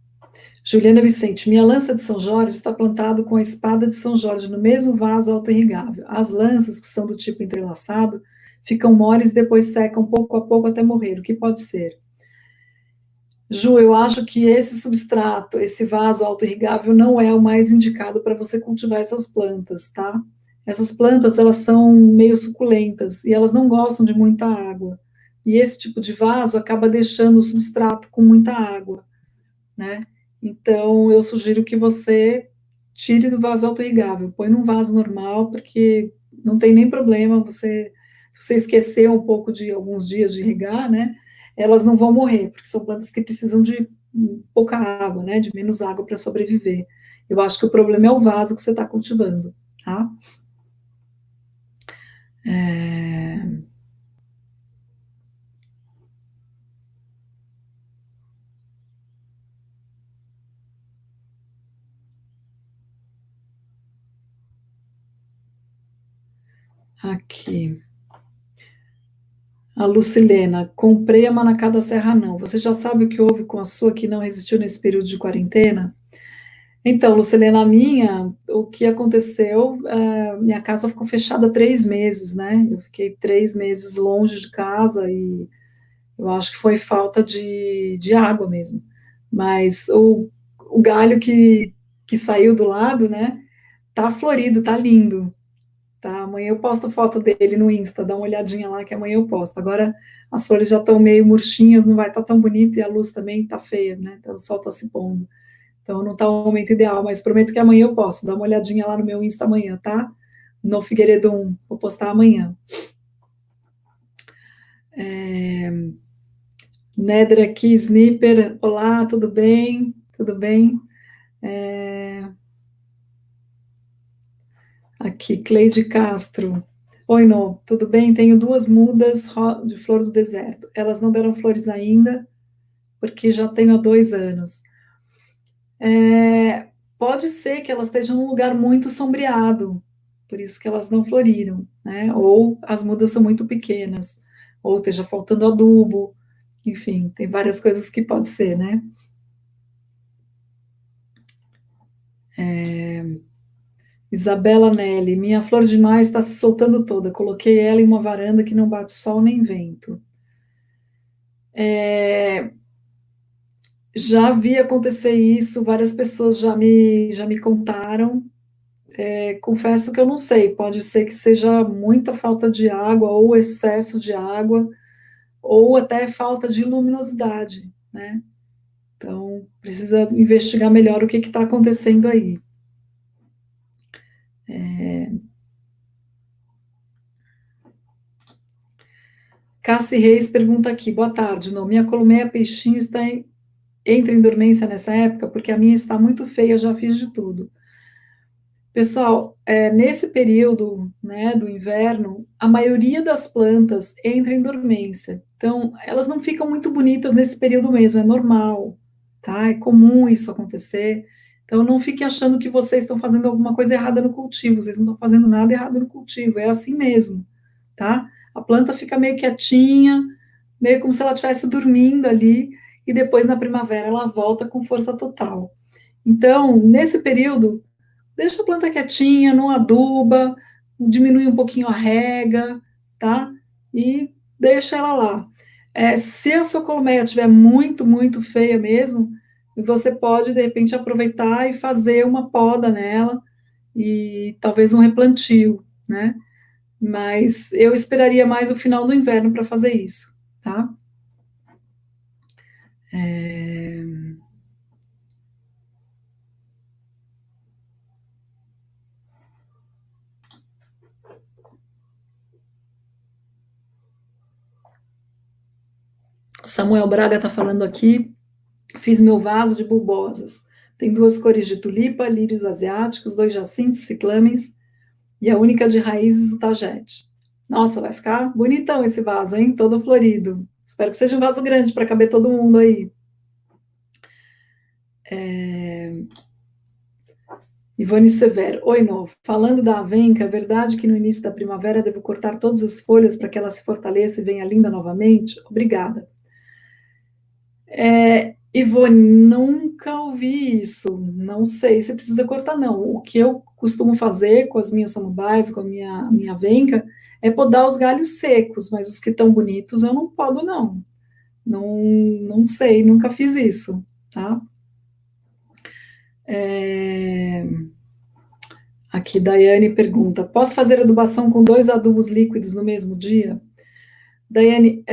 Juliana Vicente, minha lança de São Jorge está plantado com a espada de São Jorge no mesmo vaso auto-irrigável. As lanças, que são do tipo entrelaçado, ficam moles e depois secam pouco a pouco até morrer. O que pode ser? Ju, eu acho que esse substrato, esse vaso auto-irrigável, não é o mais indicado para você cultivar essas plantas, tá? Essas plantas, elas são meio suculentas e elas não gostam de muita água. E esse tipo de vaso acaba deixando o substrato com muita água, né? Então, eu sugiro que você tire do vaso auto-irrigável, põe num vaso normal, porque não tem nem problema se você esquecer um pouco de alguns dias de regar, né? Elas não vão morrer, porque são plantas que precisam de pouca água, né? De menos água para sobreviver. Eu acho que o problema é o vaso que você está cultivando, tá? É, Aqui. A Lucilena, comprei a Manacá da Serra não. Você já sabe o que houve com a sua que não resistiu nesse período de quarentena? Então, Lucilena, a minha, o que aconteceu, minha casa ficou fechada 3 meses, né? Eu fiquei 3 meses longe de casa e eu acho que foi falta de água mesmo. Mas o galho que saiu do lado, né? Tá florido, tá lindo. Tá, amanhã eu posto foto dele no Insta, dá uma olhadinha lá que amanhã eu posto. Agora as flores já estão meio murchinhas, não vai estar tão bonito e a luz também tá feia, né? Então o sol tá se pondo. Então não tá o momento ideal, mas prometo que amanhã eu posto. Dá uma olhadinha lá no meu Insta amanhã, tá? No Figueiredo 1, vou postar amanhã. Nedra aqui, Sniper, olá, tudo bem? Tudo bem? Aqui, Cleide Castro. Oi, Nô, tudo bem? Tenho duas mudas de flor do deserto. Elas não deram flores ainda, porque já tenho há 2 anos. Pode ser que elas estejam num lugar muito sombreado, por isso que elas não floriram, né? Ou as mudas são muito pequenas, ou esteja faltando adubo, enfim, tem várias coisas que pode ser, né? Isabela Nelly, minha flor de maio está se soltando toda. Coloquei ela em uma varanda que não bate sol nem vento. Já vi acontecer isso, várias pessoas já me contaram. Confesso que eu não sei, pode ser que seja muita falta de água, ou excesso de água, ou até falta de luminosidade, né? Então, precisa investigar melhor o que está acontecendo aí. Cassi Reis pergunta aqui, boa tarde, não, minha colmeia peixinho entra em dormência nessa época, porque a minha está muito feia, já fiz de tudo. Pessoal, nesse período, né, do inverno, a maioria das plantas entra em dormência. Então, elas não ficam muito bonitas nesse período mesmo, é normal, tá? É comum isso acontecer. Então, não fique achando que vocês estão fazendo alguma coisa errada no cultivo. Vocês não estão fazendo nada errado no cultivo, é assim mesmo, tá? A planta fica meio quietinha, meio como se ela estivesse dormindo ali, e depois na primavera ela volta com força total. Então, nesse período, deixa a planta quietinha, não aduba, diminui um pouquinho a rega, tá? E deixa ela lá. Se a sua colmeia estiver muito, muito feia mesmo, você pode, de repente, aproveitar e fazer uma poda nela e talvez um replantio, né? Mas eu esperaria mais o final do inverno para fazer isso, tá? Samuel Braga está falando aqui. Fiz meu vaso de bulbosas. Tem 2 cores de tulipa, lírios asiáticos, 2 jacintos, ciclamens e a única de raízes, o tagete. Nossa, vai ficar bonitão esse vaso, hein? Todo florido. Espero que seja um vaso grande para caber todo mundo aí. Ivone Severo. Oi, novo. Falando da avenca, é verdade que no início da primavera devo cortar todas as folhas para que ela se fortaleça e venha linda novamente? Obrigada. Ivone, nunca ouvi isso. Não sei se precisa cortar, não. O que eu costumo fazer com as minhas samambaias, com a minha venca, é podar os galhos secos, mas os que estão bonitos eu não podo, não. Não, não sei, nunca fiz isso, tá? É, Aqui, Daiane pergunta: posso fazer adubação com 2 adubos líquidos no mesmo dia? Daiane,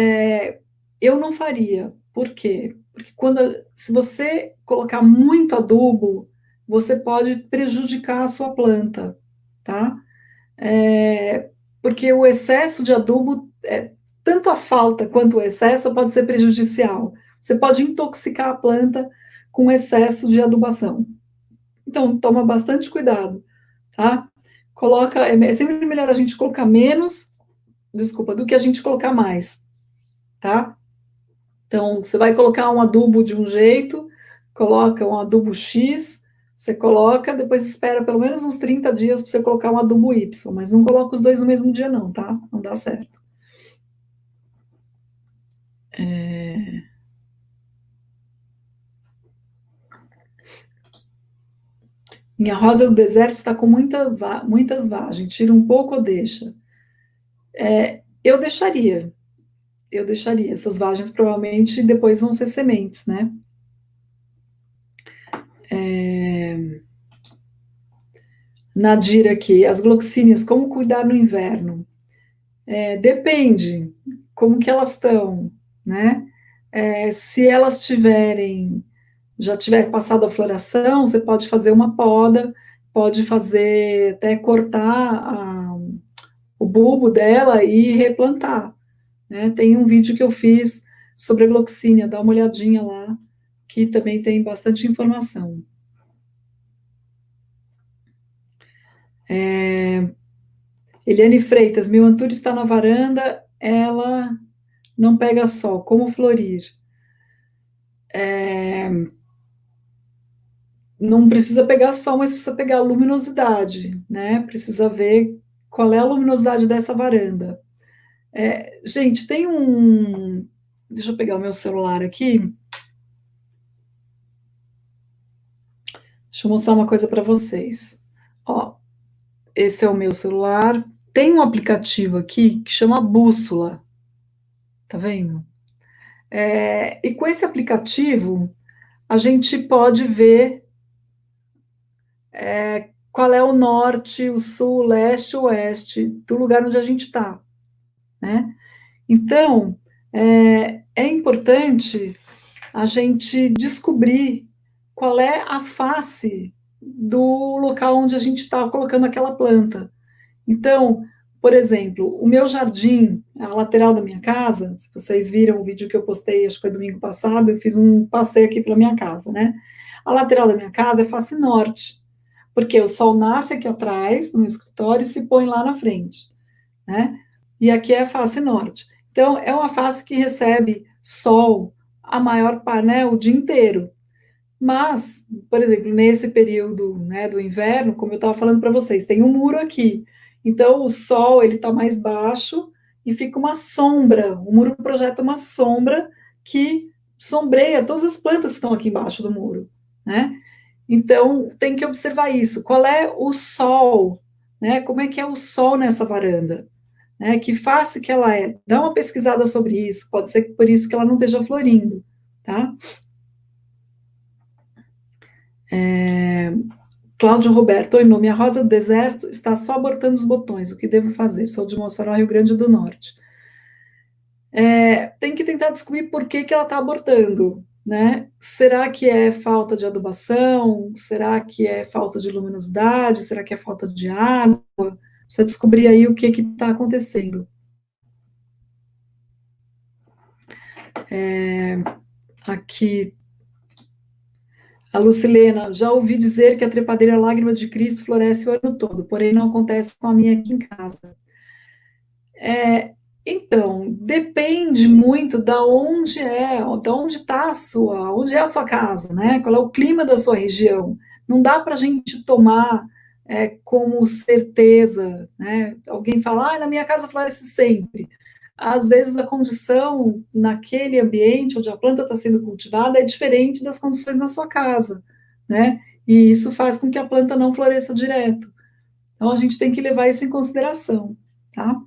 eu não faria. Por quê? Porque se você colocar muito adubo, você pode prejudicar a sua planta, tá? Porque o excesso de adubo, tanto a falta quanto o excesso pode ser prejudicial. Você pode intoxicar a planta com excesso de adubação. Então, toma bastante cuidado, tá? É sempre melhor a gente colocar menos, desculpa, do que a gente colocar mais, tá? Então, você vai colocar um adubo de um jeito, coloca um adubo X, você coloca, depois espera pelo menos uns 30 dias para você colocar um adubo Y, mas não coloca os dois no mesmo dia, não, tá? Não dá certo. Minha rosa do deserto está com muitas vagens. Tira um pouco ou deixa? Eu deixaria. Eu deixaria. Essas vagens provavelmente depois vão ser sementes, né? Nadira aqui. As gloxíneas, como cuidar no inverno? Depende. Como que elas estão, né? Se elas já tiver passado a floração, você pode fazer uma poda, pode fazer até cortar o bulbo dela e replantar, né? Tem um vídeo que eu fiz sobre a gloxínia, dá uma olhadinha lá, que também tem bastante informação. Eliane Freitas, meu antúrio está na varanda, ela não pega sol, como florir? Não precisa pegar sol, mas precisa pegar a luminosidade, né? Precisa ver qual é a luminosidade dessa varanda. Gente, tem um. Deixa eu pegar o meu celular aqui. Deixa eu mostrar uma coisa para vocês. Ó, esse é o meu celular. Tem um aplicativo aqui que chama Bússola. Tá vendo? E com esse aplicativo, a gente pode ver qual é o norte, o sul, o leste, o oeste do lugar onde a gente está, né? Então, é importante a gente descobrir qual é a face do local onde a gente está colocando aquela planta. Então, por exemplo, o meu jardim, a lateral da minha casa, se vocês viram o vídeo que eu postei, acho que foi domingo passado, eu fiz um passeio aqui pela minha casa, né? A lateral da minha casa é face norte, porque o sol nasce aqui atrás, no escritório, e se põe lá na frente, né? E aqui é a face norte. Então, é uma face que recebe sol a maior parte, né, o dia inteiro. Mas, por exemplo, nesse período, né, do inverno, como eu estava falando para vocês, tem um muro aqui. Então, o sol ele está mais baixo e fica uma sombra. O muro projeta uma sombra que sombreia todas as plantas que estão aqui embaixo do muro, né? Então, tem que observar isso. Qual é o sol, né? Como é que é o sol nessa varanda? Né? Que face que ela é? Dá uma pesquisada sobre isso. Pode ser que por isso que ela não esteja florindo, tá? Cláudio Roberto, oi, minha rosa do deserto está só abortando os botões. O que devo fazer? Sou de Mossoró, Rio Grande do Norte. Tem que tentar descobrir por que ela está abortando, né? Será que é falta de adubação? Será que é falta de luminosidade? Será que é falta de água? Precisa descobrir aí o que está acontecendo. Aqui, a Lucilena, já ouvi dizer que a trepadeira Lágrima de Cristo floresce o ano todo, porém não acontece com a minha aqui em casa. Então, depende muito da onde está onde é a sua casa, né? Qual é o clima da sua região. Não dá para a gente tomar como certeza, né? Alguém fala, na minha casa floresce sempre. Às vezes a condição naquele ambiente onde a planta está sendo cultivada é diferente das condições na sua casa, né? E isso faz com que a planta não floresça direto. Então a gente tem que levar isso em consideração, tá?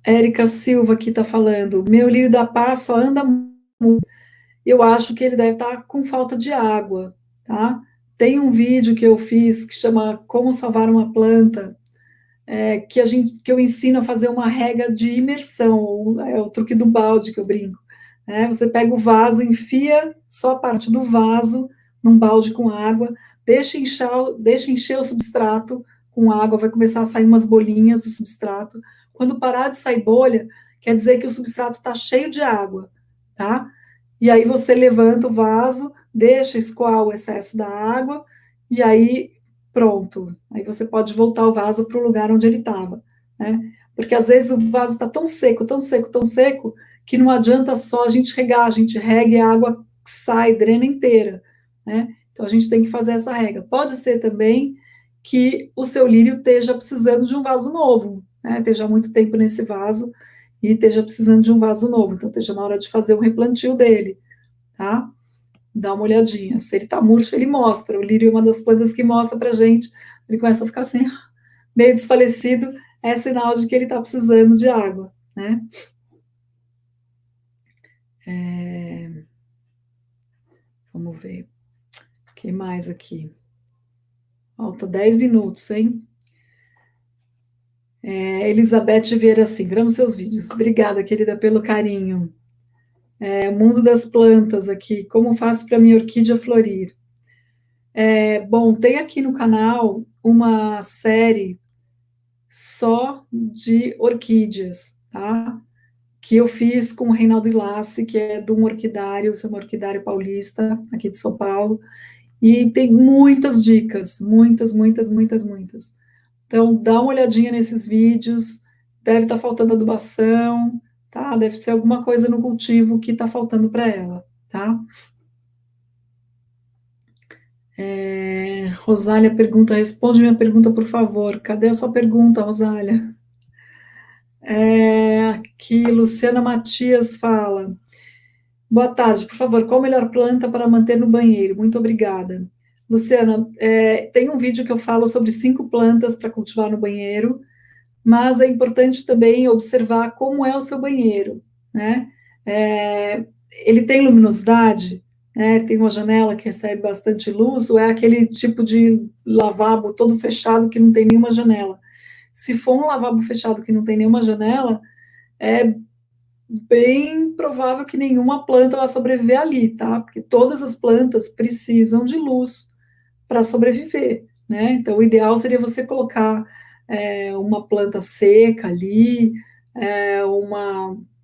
Érica Silva aqui está falando, meu lírio da paz só anda muito. Eu acho que ele deve estar com falta de água, tá? Tem um vídeo que eu fiz que chama Como Salvar uma Planta, que eu ensino a fazer uma rega de imersão, é o truque do balde que eu brinco. Né? Você pega o vaso, enfia só a parte do vaso num balde com água, deixa encher o substrato com água, vai começar a sair umas bolinhas do substrato. Quando parar de sair bolha, quer dizer que o substrato está cheio de água, tá? E aí você levanta o vaso, deixa escoar o excesso da água, e aí pronto. Aí você pode voltar o vaso para o lugar onde ele estava, né? Porque às vezes o vaso está tão seco, tão seco, tão seco, que não adianta só a gente regar, a gente rega e a água sai, drena inteira, né? Então a gente tem que fazer essa rega. Pode ser também que o seu lírio esteja precisando de um vaso novo, né? Esteja há muito tempo nesse vaso e esteja precisando de um vaso novo, então esteja na hora de fazer o replantio dele, tá? Dá uma olhadinha. Se ele tá murcho, ele mostra. O lírio é uma das plantas que mostra pra gente. Ele começa a ficar assim, meio desfalecido, é sinal de que ele tá precisando de água, né? Vamos ver. O que mais aqui? Falta 10 minutos, hein? Elizabeth Vieira assim, gramos seus vídeos. Obrigada, querida, pelo carinho. O mundo das plantas aqui. Como faço para minha orquídea florir? Bom, tem aqui no canal uma série só de orquídeas, tá? Que eu fiz com o Reinaldo Ilassi, que é de um orquidário, chama Orquidário Paulista, aqui de São Paulo, e tem muitas dicas, muitas, muitas, muitas, muitas. Então, dá uma olhadinha nesses vídeos, deve estar faltando adubação, tá? Deve ser alguma coisa no cultivo que está faltando para ela, tá? Rosália pergunta, responde minha pergunta, por favor. Cadê a sua pergunta, Rosália? Aqui, Luciana Matias fala. Boa tarde, por favor, qual a melhor planta para manter no banheiro? Muito obrigada. Luciana, tem um vídeo que eu falo sobre 5 plantas para cultivar no banheiro, mas é importante também observar como é o seu banheiro, né? É, ele tem luminosidade, né? Tem uma janela que recebe bastante luz, ou é aquele tipo de lavabo todo fechado que não tem nenhuma janela? Se for um lavabo fechado que não tem nenhuma janela, é bem provável que nenhuma planta vai sobreviver ali, tá? Porque todas as plantas precisam de luz para sobreviver, né? Então, o ideal seria você colocar uma planta seca ali,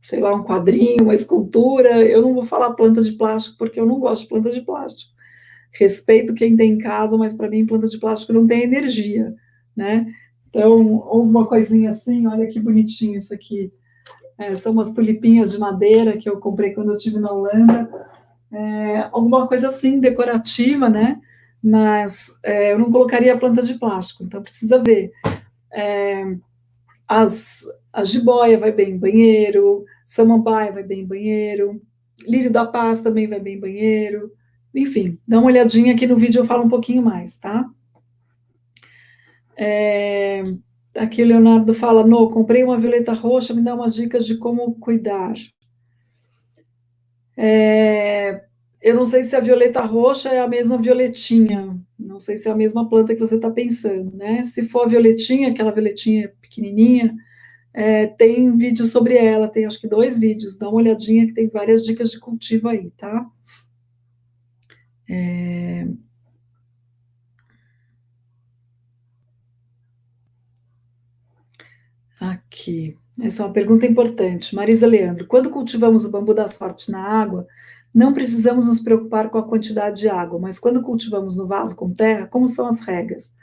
sei lá, um quadrinho, uma escultura. Eu não vou falar planta de plástico, porque eu não gosto de planta de plástico. Respeito quem tem em casa, mas para mim, planta de plástico não tem energia, né? Então, uma coisinha assim, olha que bonitinho isso aqui. São umas tulipinhas de madeira que eu comprei quando eu estive na Holanda. Alguma coisa assim, decorativa, né? Mas eu não colocaria planta de plástico, então precisa ver. A jiboia vai bem em banheiro, samambaia vai bem em banheiro, lírio da paz também vai bem em banheiro. Enfim, dá uma olhadinha aqui no vídeo, eu falo um pouquinho mais, tá? Aqui o Leonardo fala, no, comprei uma violeta roxa, me dá umas dicas de como cuidar. Eu não sei se a violeta roxa é a mesma violetinha, não sei se é a mesma planta que você está pensando, né? Se for a violetinha, aquela violetinha pequenininha, tem vídeo sobre ela, tem acho que 2 vídeos, dá uma olhadinha que tem várias dicas de cultivo aí, tá? Aqui, essa é uma pergunta importante. Marisa Leandro, quando cultivamos o bambu da sorte na água, não precisamos nos preocupar com a quantidade de água, mas quando cultivamos no vaso com terra, como são as regas?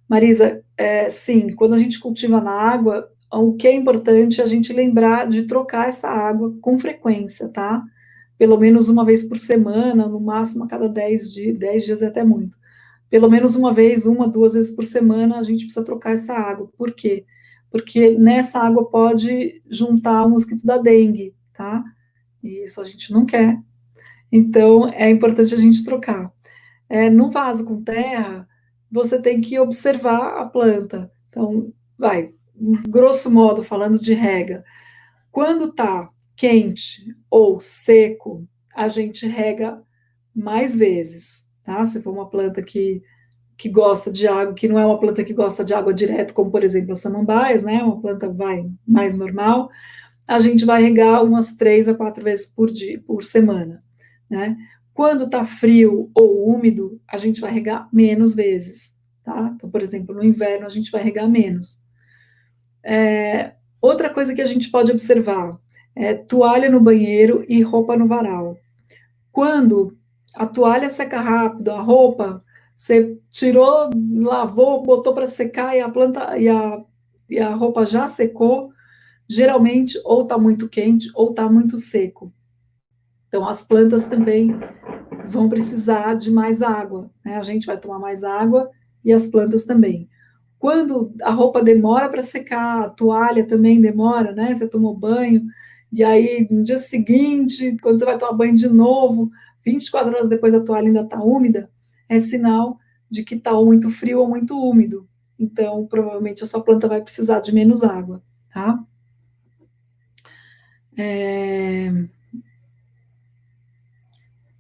Marisa, sim, quando a gente cultiva na água, o que é importante é a gente lembrar de trocar essa água com frequência, tá? Pelo menos uma vez por semana, no máximo a cada 10 dias é até muito. Pelo menos uma vez, 2 vezes por semana, a gente precisa trocar essa água. Por quê? Porque nessa água pode juntar o mosquito da dengue, tá? E isso a gente não quer. Então, é importante a gente trocar. No vaso com terra, você tem que observar a planta. Então, grosso modo, falando de rega, quando está quente ou seco, a gente rega mais vezes, tá? Se for uma planta que gosta de água, que não é uma planta que gosta de água direto, como por exemplo as samambaias, né? Uma planta mais normal, a gente vai regar umas 3 a 4 vezes por dia, por semana, né? Quando está frio ou úmido, a gente vai regar menos vezes, tá? Então, por exemplo, no inverno a gente vai regar menos. Outra coisa que a gente pode observar é toalha no banheiro e roupa no varal. Quando a toalha seca rápido, a roupa você tirou, lavou, botou para secar e a planta e a roupa já secou, geralmente ou está muito quente ou está muito seco. Então as plantas também vão precisar de mais água, né? A gente vai tomar mais água e as plantas também. quando a roupa demora para secar, a toalha também demora, né? Você tomou banho, e aí no dia seguinte, quando você vai tomar banho de novo, 24 horas depois a toalha ainda está úmida, é sinal de que está muito frio ou muito úmido. Então, provavelmente a sua planta vai precisar de menos água, tá?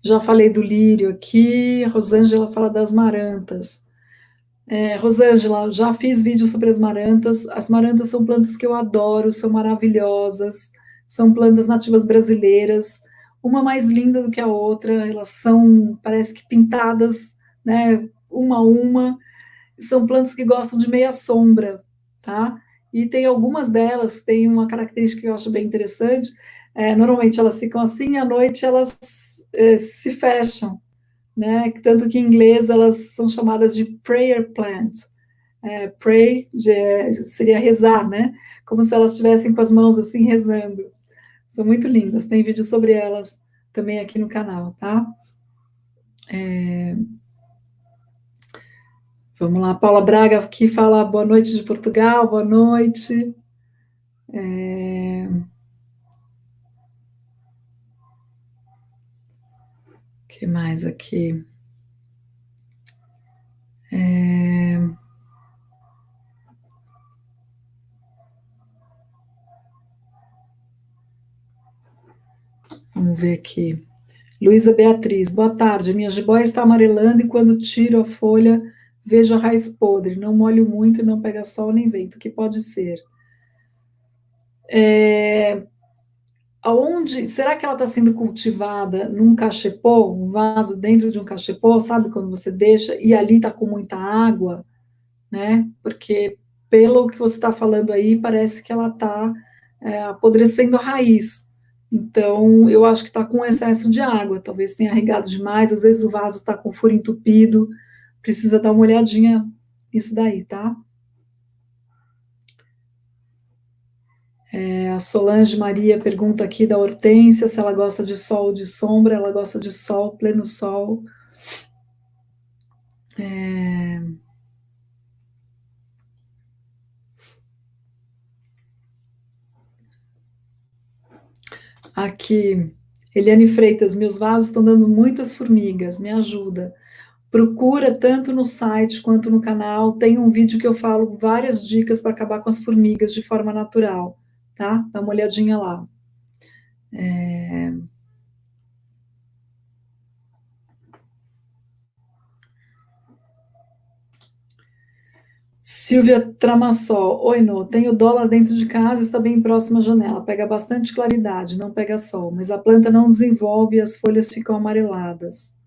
Já falei do lírio aqui, a Rosângela fala das marantas. Rosângela, já fiz vídeo sobre as marantas. As marantas são plantas que eu adoro, são maravilhosas, são plantas nativas brasileiras, uma mais linda do que a outra, elas são, parece que pintadas, né, uma a uma, são plantas que gostam de meia sombra, tá? E tem algumas delas, tem uma característica que eu acho bem interessante, normalmente elas ficam assim, e à noite elas se fecham, né? Tanto que em inglês elas são chamadas de prayer plant. Pray seria rezar, né? Como se elas estivessem com as mãos assim rezando. São muito lindas. Tem vídeo sobre elas também aqui no canal, tá? Vamos lá, Paula Braga aqui fala boa noite de Portugal, boa noite. Que mais aqui? Vamos ver aqui. Luísa Beatriz, boa tarde. Minha jiboia está amarelando e quando tiro a folha vejo a raiz podre. Não molho muito e não pega sol nem vento. O que pode ser? Aonde será que ela está sendo cultivada num cachepô, um vaso dentro de um cachepô, sabe quando você deixa e ali está com muita água, né? Porque pelo que você está falando aí, parece que ela está apodrecendo a raiz. Então, eu acho que está com excesso de água, talvez tenha regado demais, às vezes o vaso está com furo entupido, precisa dar uma olhadinha nisso daí, tá? A Solange Maria pergunta aqui da Hortência se ela gosta de sol ou de sombra. Ela gosta de sol, pleno sol. Aqui, Eliane Freitas, meus vasos estão dando muitas formigas, me ajuda. Procura tanto no site quanto no canal. Tem um vídeo que eu falo várias dicas para acabar com as formigas de forma natural, tá? Dá uma olhadinha lá. Silvia Tramassol, oi, Nô, tenho dólar dentro de casa, está bem próxima à janela, pega bastante claridade, não pega sol, mas a planta não desenvolve e as folhas ficam amareladas.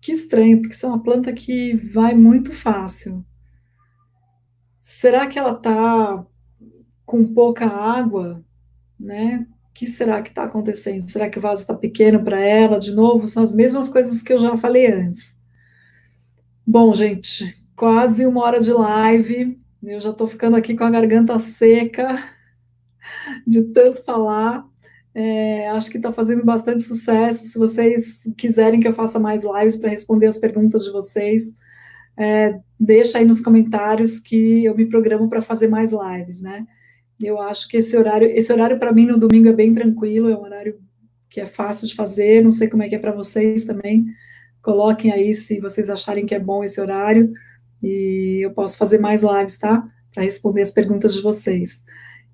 Que estranho, porque isso é uma planta que vai muito fácil. Será que ela está com pouca água, né? O que será que está acontecendo? Será que o vaso está pequeno para ela? De novo, são as mesmas coisas que eu já falei antes. Bom, gente, quase uma hora de live. Eu já estou ficando aqui com a garganta seca de tanto falar. Acho que está fazendo bastante sucesso. Se vocês quiserem que eu faça mais lives para responder as perguntas de vocês, deixa aí nos comentários que eu me programo para fazer mais lives, né? Eu acho que esse horário para mim no domingo é bem tranquilo, é um horário que é fácil de fazer. Não sei como é que é para vocês também. Coloquem aí se vocês acharem que é bom esse horário e eu posso fazer mais lives, tá? Para responder as perguntas de vocês.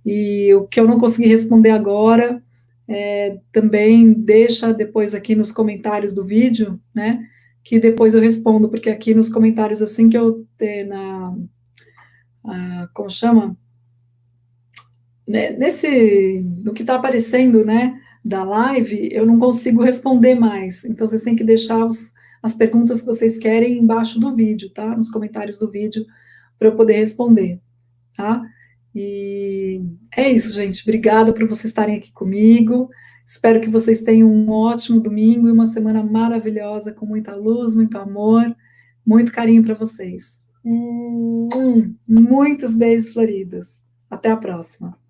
E o que eu não consegui responder agora, também deixa depois aqui nos comentários do vídeo, né? Que depois eu respondo, porque aqui nos comentários, assim que eu ter como chama? No que está aparecendo, né, da live, eu não consigo responder mais. Então, vocês têm que deixar as perguntas que vocês querem embaixo do vídeo, tá? Nos comentários do vídeo, para eu poder responder, tá? E é isso, gente. Obrigada por vocês estarem aqui comigo. Espero que vocês tenham um ótimo domingo e uma semana maravilhosa, com muita luz, muito amor, muito carinho para vocês. Muitos beijos floridos. Até a próxima.